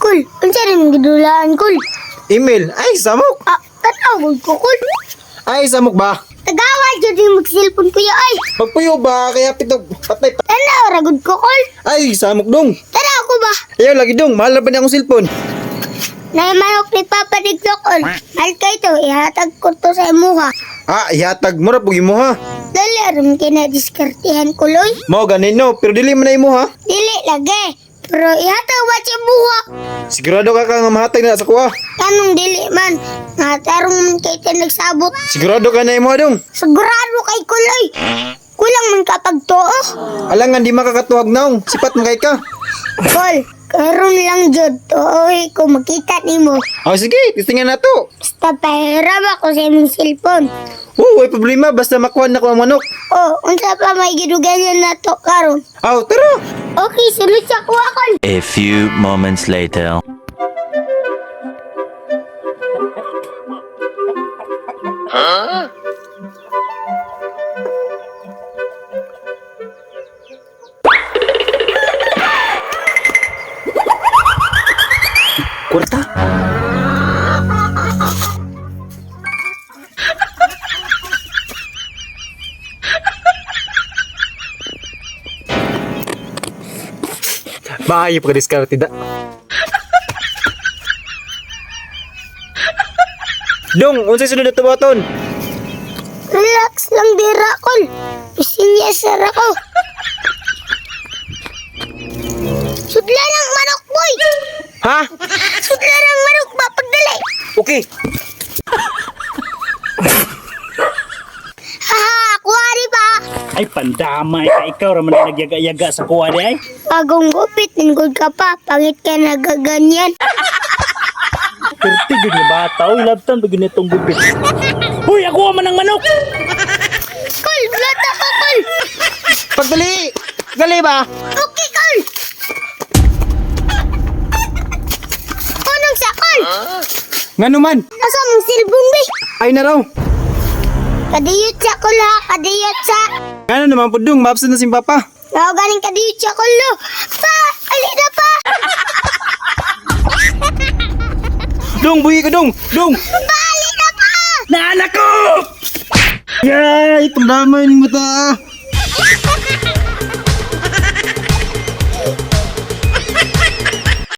Kul, unsa rin gidulaan, Kul? Email. Ay, samok. Katawag ko, Kul. Ay, samok ba? Tagawal jud yung mag-cellphone kuya ay. Magpuyo ba? Kaya pitog patay. Tanaw ragod ko, Kul. Ay, samok dong. Tanaw ko ba? Ayaw lagi dong. Mahal na ba niya akong cellphone? Naimanok ni Papa Diglo, Kul. Mahal kayo to, ihatag ko to sa imuha. Ihatag mo ra pugi mo ha. Dali, aram kinadiskartihan ko, Loy. Mo ganin no, pero dili mo na imo ha. Dili lagi. Pero ihatag ba siya buha? Sigurado ka nga mahatag na sa kuha. Anong dili man? Natarong man kay ka nagsabot. Sigurado ka na imo dong. Sigurado kay Kuloy. Kulang man kapag too. Alangan di makakatuwag naong. Sipat mo kay ka. Kol, karon lang jud. Tooy ko makita nimo. Oh sige, tistingan na to. Basta pahiram ako sa imong cellphone. Way problema basta makuha na ko ang manok. Oh, unsa pa may giduganyan na to karon? Tara. Okay, sunod sa kuha, Kol. A few moments later. Kwarta. Maayo pagka-discount tidak. Dong, unsay sunod na tubaton? Relax lang dira, Kol. Isinya sara ko. Sudla ng manok, boy. Ha? Sudla ng manok ba pagdali? Okay. Haha, kuwari ba? Ay, pandamay ka. Ikaw raman na nagyaga-yaga sa kuha di ay. Bagong gupit, ningod ka pa. Pangit ka nagaganyan. Perti gud na bata. Uy, labtan pag ganitong gupit. Uy, ako man ang manok! Kol, lata ko, Kol. Pagdali. Gali ba? Okay, Kol. Unong sa, Kol. Nga naman. Asa mong silbong, be? Ay na raw. Kadiyot sa, Kol, ha? Kadiyot sa. Nga naman po dong, maabsent na si Papa. Nga ganing kadiyot sa, Kol, lo. Pa, alina pa. Dong, buhi ka dong. Dong. Pa, alina pa. Naanak ko! Yay, itong damay ng mata.